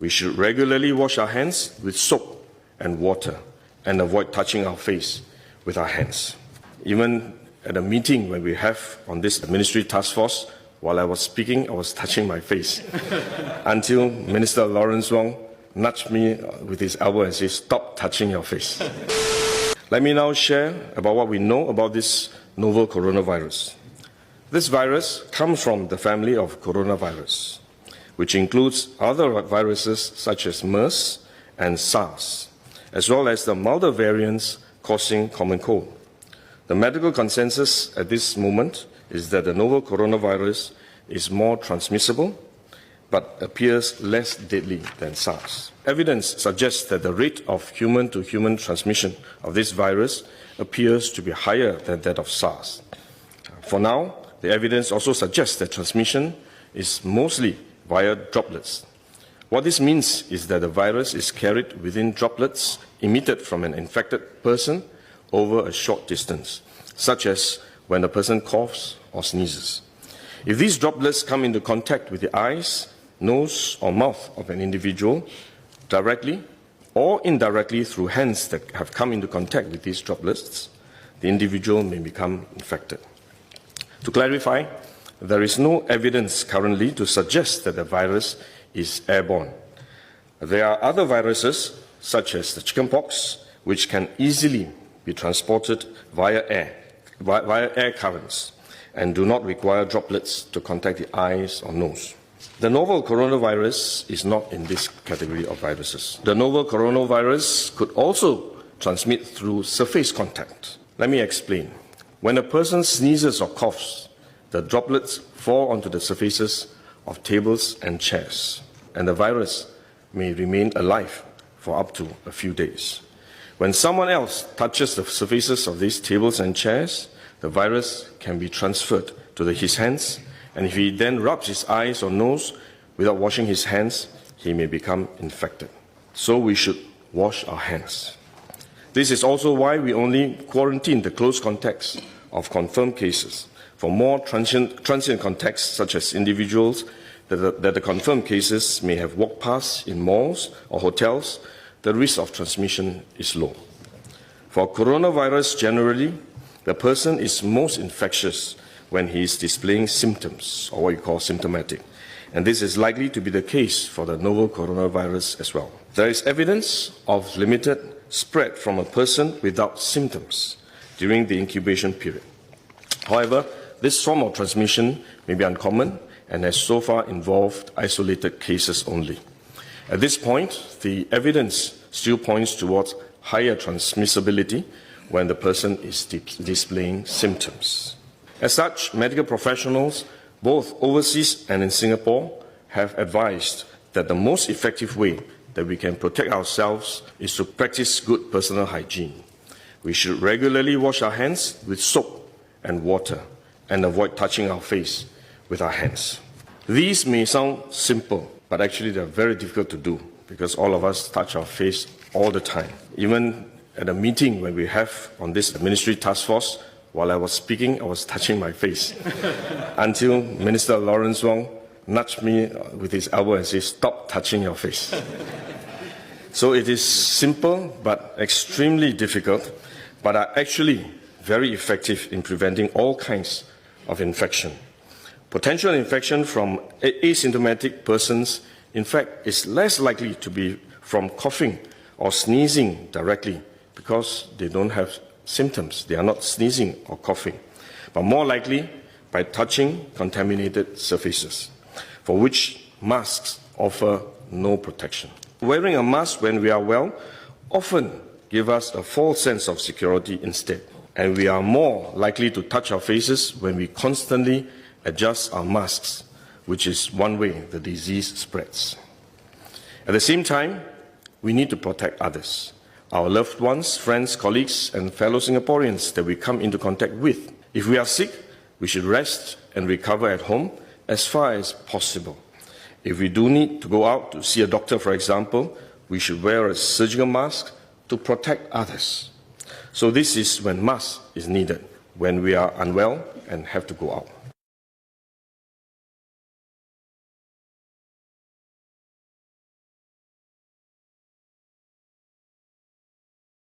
We should regularly wash our hands with soap and water and avoid touching our face with our hands. Even at a meeting when we have on this ministry task force, while I was speaking, I was touching my face until Minister Lawrence Wong nudged me with his elbow and said, "Stop touching your face." Let me now share about what we know about this novel coronavirus. This virus comes from the family of coronavirus, which includes other viruses such as MERS and SARS, as well as the milder variants causing common cold. The medical consensus at this moment is that the novel coronavirus is more transmissible but appears less deadly than SARS. Evidence suggests that the rate of human-to-human transmission of this virus appears to be higher than that of SARS. For now, the evidence also suggests that transmission is mostly via droplets. What this means is that the virus is carried within droplets emitted from an infected person over a short distance, such as when a person coughs or sneezes. If these droplets come into contact with the eyes, nose, or mouth of an individual, directly or indirectly through hands that have come into contact with these droplets, the individual may become infected. To clarify, there is no evidence currently to suggest that the virus is airborne. There are other viruses, such as the chickenpox, which can easily be transported via air currents and do not require droplets to contact the eyes or nose. The novel coronavirus is not in this category of viruses. The novel coronavirus could also transmit through surface contact. Let me explain. When a person sneezes or coughs, the droplets fall onto the surfaces of tables and chairs, and the virus may remain alive for up to a few days. When someone else touches the surfaces of these tables and chairs, the virus can be transferred to his hands, and if he then rubs his eyes or nose without washing his hands, he may become infected. So we should wash our hands. This is also why we only quarantine the close contacts of confirmed cases. For more transient contacts, such as individuals that the confirmed cases may have walked past in malls or hotels, the risk of transmission is low. For coronavirus generally, the person is most infectious when he is displaying symptoms, or what you call symptomatic. And this is likely to be the case for the novel coronavirus as well. There is evidence of limited spread from a person without symptoms during the incubation period. However, this form of transmission may be uncommon and has so far involved isolated cases only. At this point, the evidence still points towards higher transmissibility when the person is displaying symptoms. As such, medical professionals, both overseas and in Singapore, have advised that the most effective way that we can protect ourselves is to practice good personal hygiene. We should regularly wash our hands with soap and water and avoid touching our face with our hands. These may sound simple, but actually they're very difficult to do because all of us touch our face all the time. Even at a meeting when we have on this ministry task force, while I was speaking, I was touching my face until Minister Lawrence Wong nudged me with his elbow and said, "Stop touching your face." So it is simple but extremely difficult, but are actually very effective in preventing all kinds of infection. Potential infection from asymptomatic persons, in fact, is less likely to be from coughing or sneezing directly because they don't have symptoms. They are not sneezing or coughing, but more likely by touching contaminated surfaces, for which masks offer no protection. Wearing a mask when we are well often gives us a false sense of security instead, and we are more likely to touch our faces when we constantly adjust our masks, which is one way the disease spreads. At the same time, we need to protect others, our loved ones, friends, colleagues, and fellow Singaporeans that we come into contact with. If we are sick, we should rest and recover at home as far as possible. If we do need to go out to see a doctor, for example, we should wear a surgical mask to protect others. So this is when mask is needed, when we are unwell and have to go out.